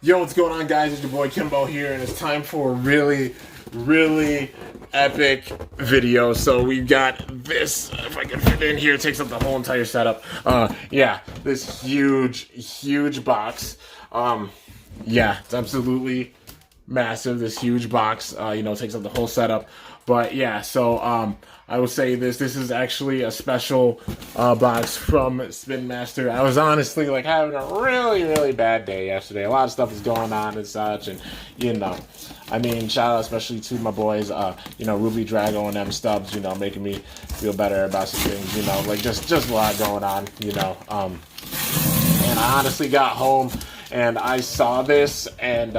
Yo, what's going on, guys? It's your boy Kimbo here, and it's time for a really epic video. So we got this, if I can fit in here, it takes up the whole entire setup. Yeah, this huge box. Yeah, it's absolutely massive, this huge box, takes up the whole setup. But yeah, so I will say this is actually a special box from Spin Master. I was honestly like having a really bad day yesterday. A lot of stuff was going on and such, and I mean, shout out especially to my boys, Ruby Drago and them Stubbs, making me feel better about some things, like just a lot going on, and I honestly got home and I saw this, and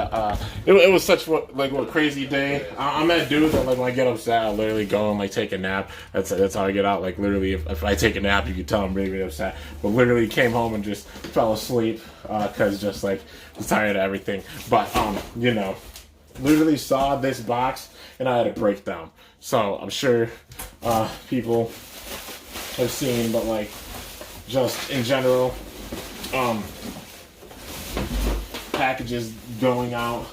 it was such a crazy day. I'm that dude that, like, when I get upset, I literally go and like take a nap. That's how I get out. Like, literally, if I take a nap, you can tell I'm really upset. But literally came home and just fell asleep because just like was tired of everything. But literally saw this box and I had a breakdown. So I'm sure people have seen, but like just in general, packages going out,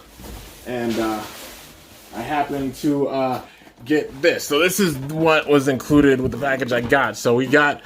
and I happened to get this. So this is what was included with the package I got. So we got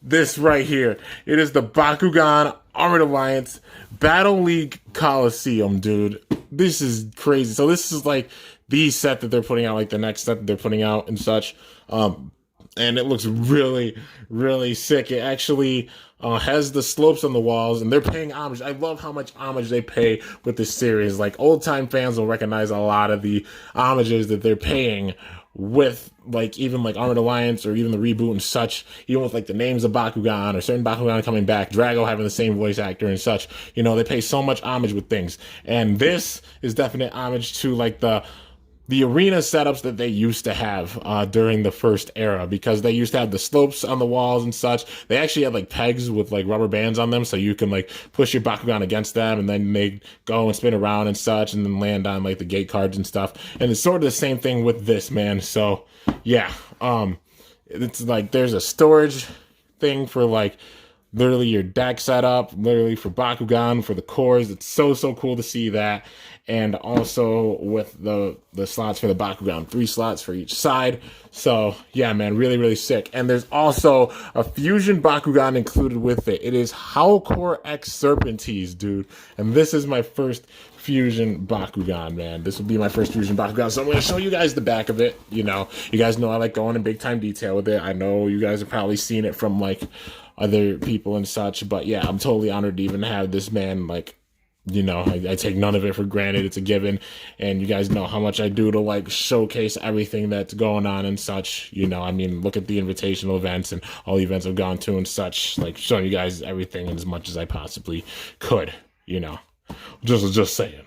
this right here. It is the Bakugan Armored Alliance Battle League Coliseum, dude. This is crazy. So this is like the set that they're putting out, like the next set that they're putting out and such. And it looks really sick. It actually has the slopes on the walls, and they're paying homage. I love how much homage they pay with this series. Like, old-time fans will recognize a lot of the homages that they're paying with, like, even like Armored Alliance or even the reboot and such, even with like the names of Bakugan or certain Bakugan coming back, Drago having the same voice actor and such. They pay so much homage with things. And this is definite homage to like the arena setups that they used to have during the first era, because they used to have the slopes on the walls and such. They actually had like pegs with like rubber bands on them, so you can like push your Bakugan against them, and then they go and spin around and such, and then land on like the gate cards and stuff. And it's sort of the same thing with this, man. So yeah, it's like there's a storage thing for like literally your deck setup, literally for Bakugan, for the cores. It's so cool to see that. And also with the slots for the Bakugan, 3 slots for each side. So yeah, man, really sick. And there's also a fusion Bakugan included with it. It is Howlkor X Serpenteze, dude. And this is my first fusion Bakugan, man. This will be my first fusion Bakugan. So I'm going to show you guys the back of it. You guys know I like going in big time detail with it. I know you guys have probably seen it from like other people and such, but yeah, I'm totally honored to even have this, man. Like, I take none of it for granted. It's a given, and you guys know how much I do to like showcase everything that's going on and such. I mean, look at the invitational events and all the events I've gone to and such, like showing you guys everything as much as I possibly could, just saying.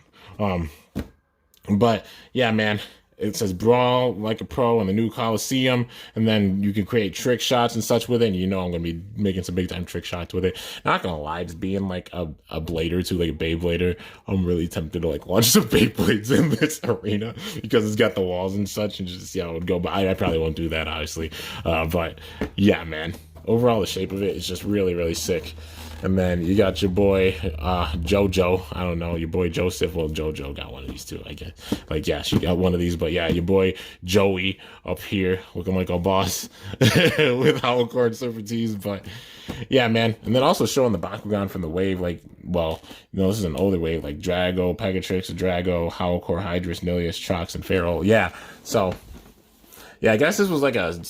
But yeah, man, it says brawl like a pro in the new Coliseum, and then you can create trick shots and such with it, and I'm going to be making some big time trick shots with it. Not going to lie, just being like a blader to like a Beyblader, I'm really tempted to like launch some Beyblades in this arena because it's got the walls and such, and just see how it would go. But I probably won't do that, obviously. But yeah, man, overall the shape of it is just really sick. And then you got your boy Jojo. I don't know, your boy Joseph. Well, Jojo got one of these too, I guess. Like, yeah, she got one of these. But yeah, your boy Joey up here looking like a boss with Howlkor and Serpenteze. But yeah, man. And then also showing the Bakugan from the wave. Like, well, this is an older wave. Like Drago, Pegatrix, Drago, Howlkor, Hydrus, Nilius, Trox, and Feral. Yeah. So yeah, I guess this was like a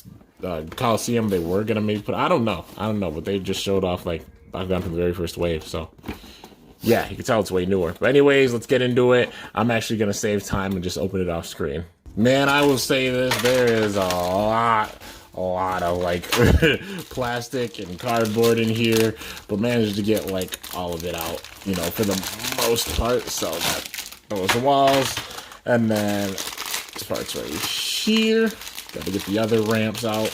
Coliseum they were gonna maybe put. I don't know, but they just showed off like Bakugan from the very first wave. So yeah, you can tell it's way newer. But anyways, let's get into it. I'm actually gonna save time and just open it off screen. Man, I will say this, there is a lot of like plastic and cardboard in here, but managed to get like all of it out, for the most part. So those walls, and then this part's right here. Got to get the other ramps out.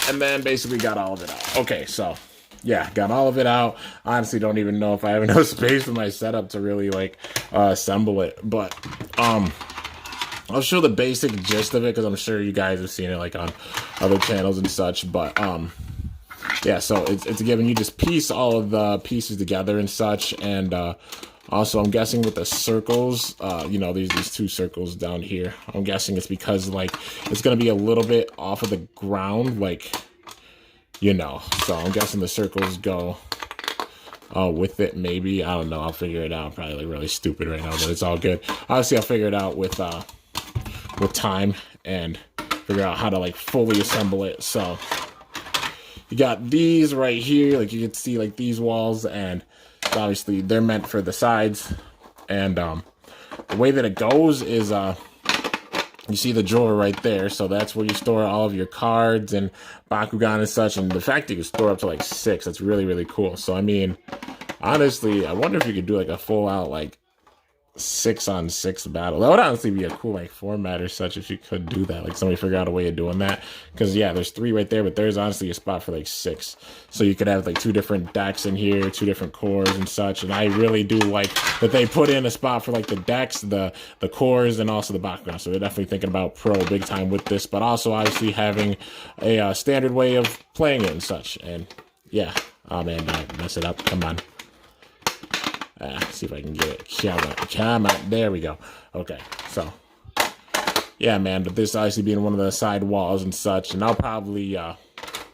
And then basically got all of it out. Okay, so yeah, got all of it out. Honestly, don't even know if I have enough space for my setup to really like assemble it. But I'll show the basic gist of it because I'm sure you guys have seen it like on other channels and such. But yeah, so it's a given. You just piece all of the pieces together and such. And also, I'm guessing with the circles, you know, these two circles down here, I'm guessing it's because, like, it's going to be a little bit off of the ground, like, you know. So I'm guessing the circles go with it, maybe. I don't know. I'll figure it out. I'm probably, like, really stupid right now, but it's all good. Obviously, I'll figure it out with time and figure out how to, like, fully assemble it. So you got these right here, like you can see, like, these walls, and obviously they're meant for the sides. And the way that it goes is you see the drawer right there, so that's where you store all of your cards and Bakugan and such. And the fact that you can store up to like 6, that's really, really cool. So I mean, honestly, I wonder if you could do like a full out like 6-on-6 battle. That would honestly be a cool like format or such if you could do that. Like somebody figure out a way of doing that. Because yeah, there's 3 right there, but there's honestly a spot for like 6. So you could have like 2 different decks in here, 2 different cores and such. And I really do like that they put in a spot for like the decks, the cores, and also the Bakugan. So they're definitely thinking about pro big time with this, but also obviously having a standard way of playing it and such. And yeah, oh man, don't mess it up. Come on. See if I can get it. Come on. There we go. Okay, so yeah, man. But this obviously being one of the side walls and such, and I'll probably,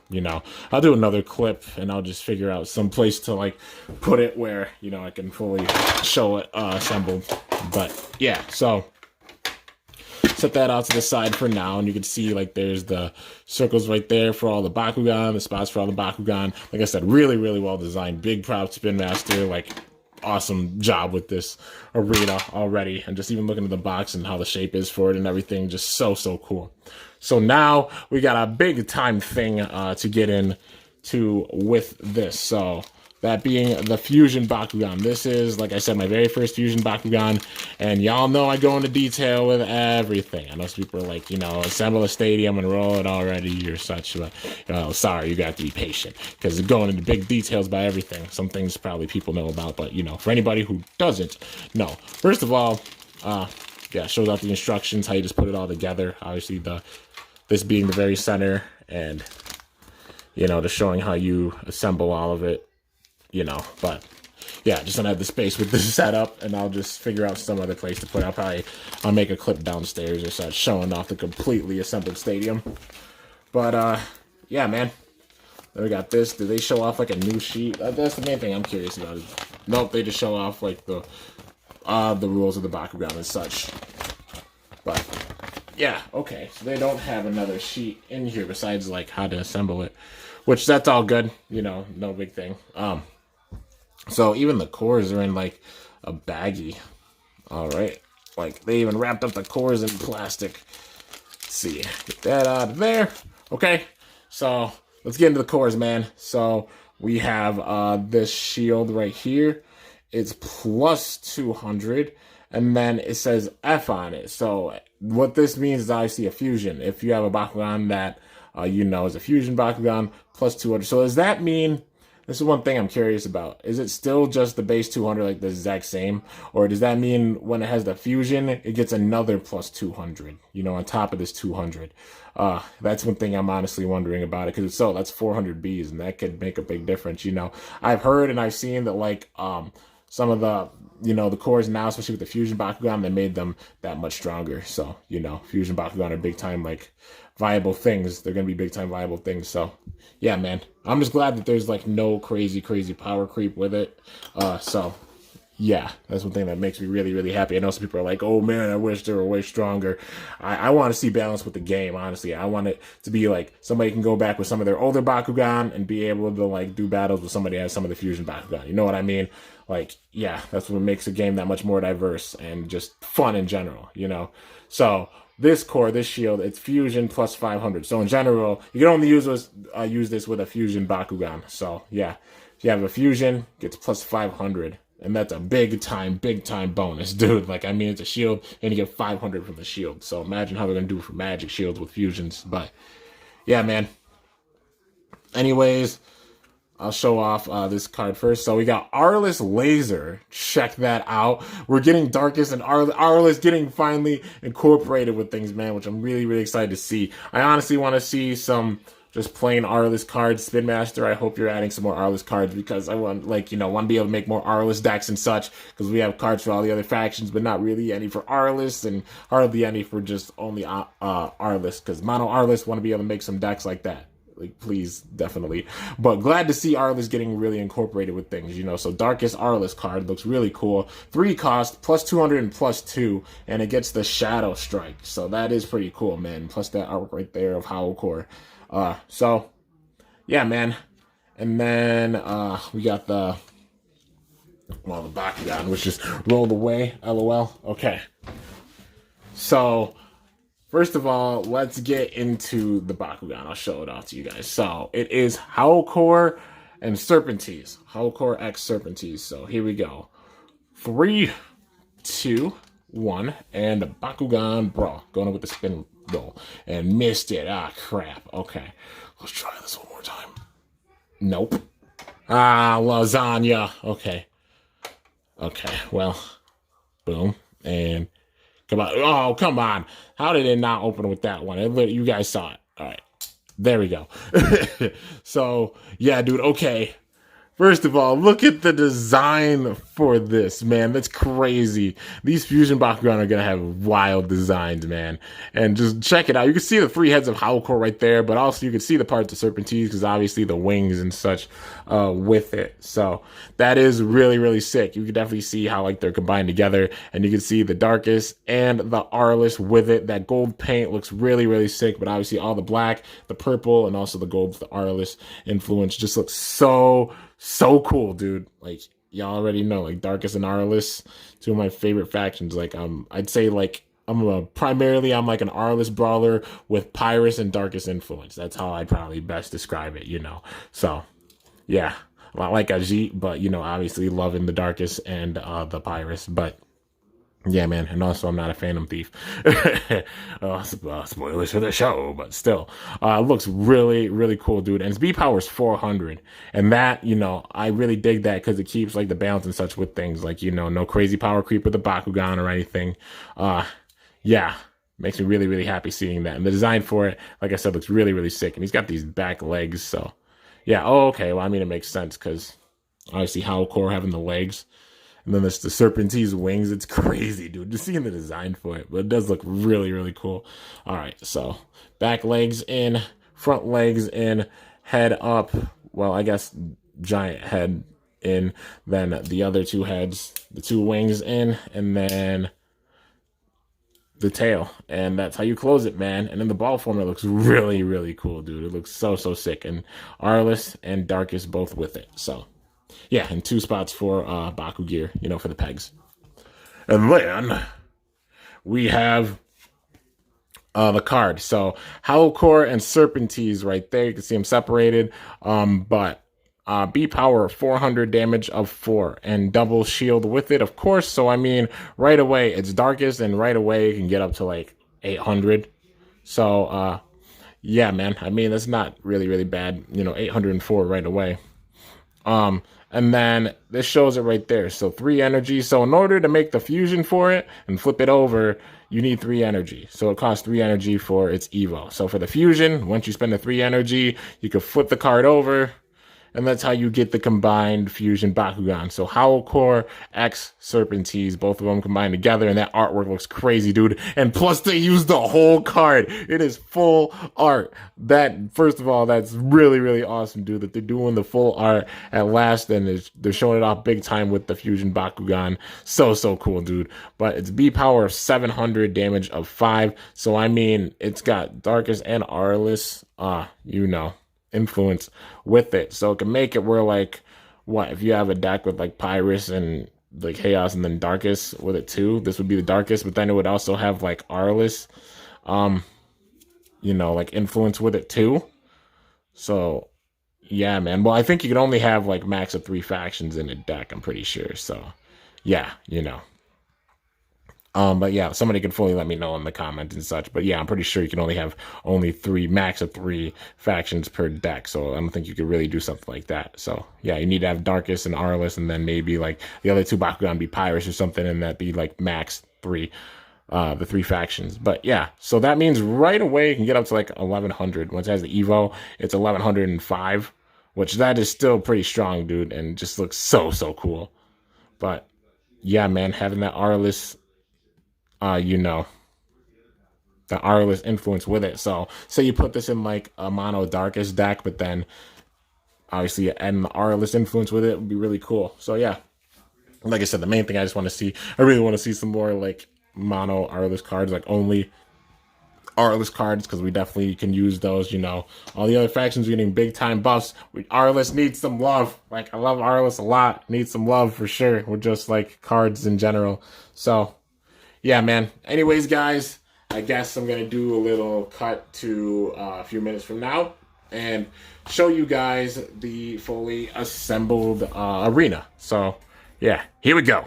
you know, I'll do another clip and I'll just figure out some place to like put it where, you know, I can fully show it assembled. But yeah, so set that out to the side for now, and you can see like there's the circles right there for all the Bakugan, the spots for all the Bakugan. Like I said, really, really well designed. Big props, Spin Master. Like, awesome job with this arena already, and just even looking at the box and how the shape is for it and everything, just so cool. So now we got a big time thing to get into with this. So that being the Fusion Bakugan. This is, like I said, my very first Fusion Bakugan, and y'all know I go into detail with everything. I know some people are like, you know, assemble a stadium and roll it already or such, but, you know, sorry, you got to be patient, because going into big details by everything. Some things probably people know about, but, you know, for anybody who doesn't know, first of all, yeah, shows out the instructions, how you just put it all together. Obviously, this being the very center, and, you know, just showing how you assemble all of it. You know, but yeah, just don't have the space with this setup, and I'll just figure out some other place to put it. I'll make a clip downstairs or such showing off the completely assembled stadium. But yeah, man, then we got this. Do they show off like a new sheet? That's the main thing I'm curious about. Nope, they just show off like the rules of the Bakugan and such. But yeah, okay, so they don't have another sheet in here besides like how to assemble it, which that's all good, you know, no big thing. So even the cores are in like a baggie. All right, like they even wrapped up the cores in plastic. Let's see, get that out of there. Okay, so let's get into the cores, man. So we have this shield right here. It's plus 200, and then it says F on it. So what this means is obviously a fusion. If you have a Bakugan that you know is a fusion Bakugan, plus 200. So does that mean, this is one thing I'm curious about, is it still just the base 200, like the exact same? Or does that mean when it has the fusion, it gets another plus 200, you know, on top of this 200? That's one thing I'm honestly wondering about it, because it's that's 400 Bs, and that could make a big difference, you know. I've heard and I've seen that, like, some of the, you know, the cores now, especially with the Fusion Bakugan, they made them that much stronger. So, you know, Fusion Bakugan are big time, like, viable things. They're going to be big time viable things. So, yeah, man. I'm just glad that there's, like, no crazy power creep with it. So, yeah, that's one thing that makes me really, really happy. I know some people are like, oh, man, I wish they were way stronger. I want to see balance with the game, honestly. I want it to be, like, somebody can go back with some of their older Bakugan and be able to, like, do battles with somebody who has some of the Fusion Bakugan. You know what I mean? Like, yeah, that's what makes a game that much more diverse and just fun in general, you know? So, this core, this shield, it's Fusion plus 500. So, in general, you can only use this with a Fusion Bakugan. So, yeah, if you have a Fusion, it gets plus 500. And that's a big time bonus, dude. Like, I mean, it's a shield, and you get 500 from the shield. So, imagine how they're going to do for magic shields with fusions. But, yeah, man. Anyways, I'll show off this card first. So we got Arliss Laser. Check that out. We're getting Darkest and Arliss getting finally incorporated with things, man, which I'm really, really excited to see. I honestly want to see some just plain Arliss cards. Spin Master, I hope you're adding some more Arliss cards because I want, like, you know, want to be able to make more Arliss decks and such because we have cards for all the other factions, but not really any for Arliss and hardly any for just only Arliss because Mono Arliss want to be able to make some decks like that. Like, please, definitely. But glad to see Arliss getting really incorporated with things, you know. So Darkest Arliss card looks really cool. 3 cost, plus 200 and plus 2, and it gets the Shadow Strike. So that is pretty cool, man. Plus that artwork right there of Howlkor. So, yeah, man. And then we got the Bakugan, which just rolled away. LOL. Okay. So, first of all, let's get into the Bakugan. I'll show it off to you guys. So, it is Howlkor and Serpenteze. Howlkor X Serpenteze. So, here we go. 3, 2, 1, and Bakugan Brawl. Going with the spin roll. And missed it. Ah, crap. Okay. Let's try this one more time. Nope. Ah, lasagna. Okay. Okay, well. Boom. And come on. Oh, come on. How did it not open with that one? You guys saw it. All right. There we go. So, yeah, dude. Okay. First of all, look at the design for this, man. That's crazy. These Fusion Bakugan are going to have wild designs, man. And just check it out. You can see the 3 heads of Howlkor right there, but also you can see the parts of Serpenteze because obviously the wings and such with it. So that is really, really sick. You can definitely see how like they're combined together, and you can see the Darkest and the Arliss with it. That gold paint looks really, really sick, but obviously all the black, the purple, and also the gold, the Arliss influence just looks so cool, dude. Like, y'all already know, like, Darkest and Arliss, 2 of my favorite factions. Like, I'd say, like, primarily I'm like an Arliss brawler with Pyrus and Darkest influence. That's how I'd probably best describe it, you know. So, yeah. A lot like Ajit, but, you know, obviously loving the Darkest and the Pyrus, but yeah, man, and also I'm not a Phantom Thief. Spoilers for the show, but still. Looks really, really cool, dude. And its B power is 400. And that, you know, I really dig that because it keeps, like, the balance and such with things. Like, you know, no crazy power creep with the Bakugan or anything. Yeah, makes me really, really happy seeing that. And the design for it, like I said, looks really, really sick. And he's got these back legs, so. Yeah, oh, okay, well, I mean, it makes sense because obviously Howlkor having the legs. And then there's the Serpenteze wings. It's crazy, dude. Just seeing the design for it. But it does look really, really cool. All right, so back legs in, front legs in, head up. Well, I guess giant head in. Then the other 2 heads, the 2 wings in, and then the tail. And that's how you close it, man. And then the ball former looks really, really cool, dude. It looks so sick. And Arliss and Darkest both with it, so. Yeah, and 2 spots for Baku gear, you know, for the pegs. And then we have the card. So Howlkor and Serpenteze right there. You can see them separated. But B power 400 damage of 4 and double shield with it, of course. So I mean, right away it's Darkest, and right away it can get up to like 800. So yeah, man. I mean, that's not really, really bad. You know, 804 right away. And then this shows it right there. So 3 energy. So in order to make the fusion for it and flip it over, you need 3 energy. So it costs 3 energy for its Evo. So for the fusion, once you spend the 3 energy, you can flip the card over. And that's how you get the combined Fusion Bakugan. So Howlkor X Serpenteze, both of them combined together, and that artwork looks crazy, dude. And plus they use the whole card. It is full art. That, first of all, that's really, really awesome, dude, that they're doing the full art at last, and they're showing it off big time with the Fusion Bakugan. So cool, dude. But it's B power of 700, damage of 5. So, I mean, it's got Darkest and Arliss, you know, influence with it, so it can make it where, like, what if you have a deck with like Pyrus and like Chaos and then Darkest with it too, this would be the Darkest, but then it would also have like Arliss, you know, like influence with it too. So yeah, man. Well, I think you can only have like max of 3 factions in a deck, I'm pretty sure. So yeah, you know. But yeah, somebody can fully let me know in the comments and such. But yeah, I'm pretty sure you can only have max of 3 factions per deck. So I don't think you could really do something like that. So yeah, you need to have Darkest and Arliss, and then maybe like the other 2 Bakugan be Pyrus or something, and that be like max 3 the 3 factions. But yeah, so that means right away you can get up to like 1100. Once it has the Evo, it's 1105, which that is still pretty strong, dude, and just looks so cool. But yeah, man, having that Aurelus, you know, the Aurelus influence with it. So say you put this in like a mono darkest deck, but then obviously adding the Aurelus influence with it would be really cool. So yeah, like I said, the main thing I just want to see, I really want to see some more like mono Aurelus cards, like only Aurelus cards, because we definitely can use those. You know, all the other factions are getting big time buffs. Aurelus needs some love. Like, I love Aurelus a lot. Needs some love for sure. We're just like cards in general. So yeah, man. Anyways, guys, I guess I'm gonna do a little cut to a few minutes from now and show you guys the fully assembled arena. So yeah, here we go.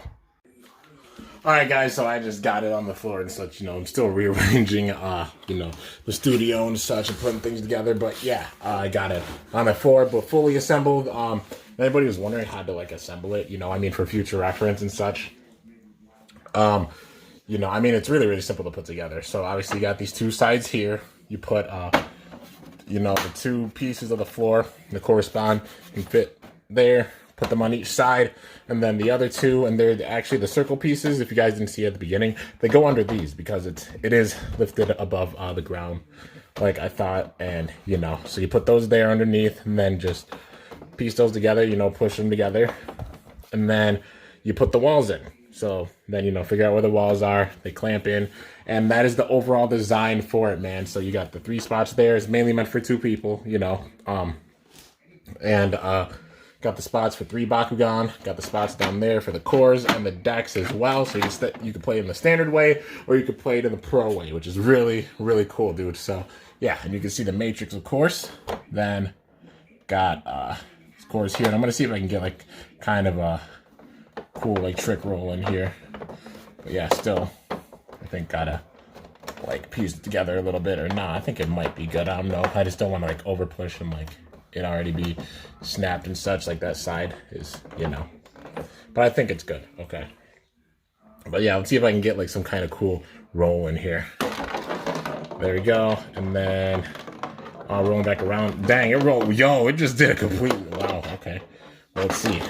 All right, guys, so I just got it on the floor and such. You know, I'm still rearranging, you know, the studio and such and putting things together. But yeah, I got it on the floor, but fully assembled. Anybody was wondering how to like assemble it, you know, I mean, for future reference and such. You know, I mean, it's really simple to put together. So obviously you got these 2 sides here. You put, you know, the 2 pieces of the floor that correspond and fit there. Put them on each side, and then the other 2, and they're actually the circle pieces. If you guys didn't see at the beginning, they go under these because it is lifted above the ground, like I thought. And you know, so you put those there underneath, and then just piece those together. You know, push them together, and then you put the walls in. So then, you know, figure out where the walls are. They clamp in, and that is the overall design for it, man. So you got the 3 spots there. It's mainly meant for 2 people, you know, got the spots for 3 Bakugan. Got the spots down there for the cores and the decks as well. So you can play it in the standard way, or you could play it in the pro way, which is really cool, dude. So yeah, and you can see the matrix, of course. Then got cores here, and I'm gonna see if I can get like kind of a cool like trick roll in here. But yeah, still, I think gotta like piece it together a little bit, or not. I think it might be good. I don't know. I just don't want to like over push and like it already be snapped and such. Like that side is, you know, but I think it's good. Okay, but yeah, let's see if I can get like some kind of cool roll in here. There we go. And then rolling back around. Dang, it rolled. Yo, it just did a complete, wow. Okay, well, let's see.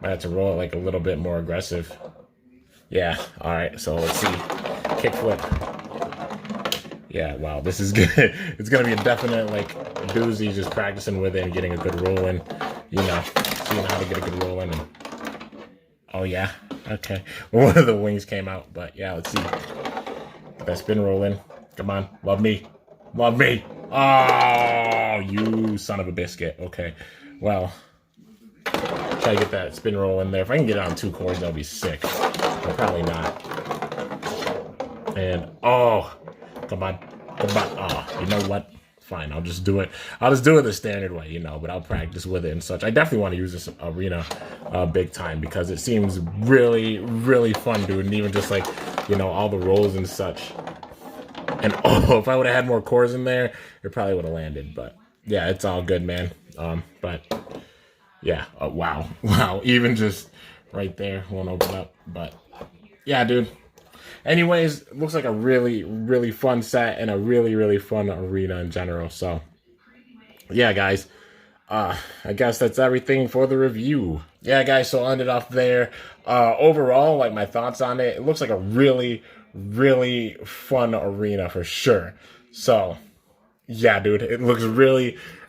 Might have to roll it like a little bit more aggressive. Yeah, all right, so let's see. Kickflip. Yeah, wow, this is good. It's gonna be a definite like doozy, just practicing with it and getting a good roll in, you know, seeing how to get a good roll in. And oh yeah, okay. One of the wings came out, but yeah, let's see. Get that spin roll in. Come on, love me. Love me. Oh, you son of a biscuit. Okay, well, try to get that spin roll in there. If I can get it on 2 cores, that'll be sick. But probably not. And oh, come on. Oh, you know what? Fine, I'll just do it. I'll just do it the standard way, you know, but I'll practice with it and such. I definitely want to use this arena big time because it seems really fun, dude. And even just like, you know, all the rolls and such. And oh, if I would have had more cores in there, it probably would have landed. But yeah, it's all good, man. But yeah, wow, even just right there won't open up. But yeah, dude. Anyways, it looks like a really fun set and a really fun arena in general. So yeah, guys, I guess that's everything for the review. Yeah, guys, so I'll end it off there. Overall, like my thoughts on it, it looks like a really fun arena for sure. So yeah, dude, it looks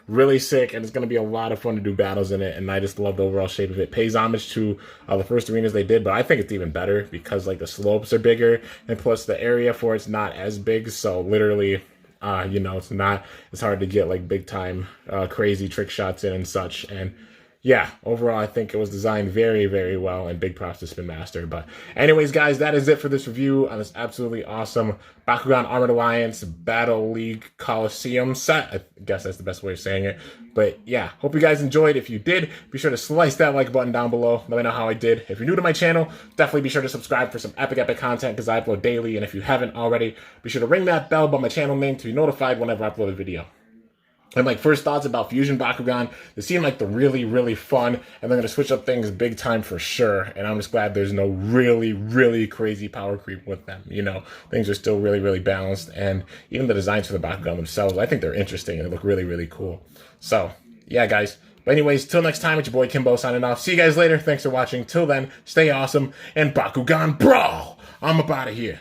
really sick, and it's going to be a lot of fun to do battles in it, and I just love the overall shape of it. Pays homage to the first arenas they did, but I think it's even better because like the slopes are bigger, and plus the area for it's not as big, so literally, you know, it's hard to get like big time crazy trick shots in and such. And yeah, overall, I think it was designed very well, and big props to Spin Master. But anyways, guys, that is it for this review on this absolutely awesome Bakugan Armored Alliance Battle League Coliseum set. I guess that's the best way of saying it. But yeah, hope you guys enjoyed. If you did, be sure to slice that like button down below. Let me know how I did. If you're new to my channel, definitely be sure to subscribe for some epic content because I upload daily. And if you haven't already, be sure to ring that bell by my channel name to be notified whenever I upload a video. And like first thoughts about Fusion Bakugan, they seem like they're really, really fun, and they're gonna switch up things big time for sure. And I'm just glad there's no really, really crazy power creep with them. You know, things are still really, really balanced, and even the designs for the Bakugan themselves, I think they're interesting and they look really, really cool. So yeah, guys. But anyways, till next time, it's your boy Kimbo signing off. See you guys later. Thanks for watching. Till then, stay awesome and Bakugan Brawl. I'm up out of here.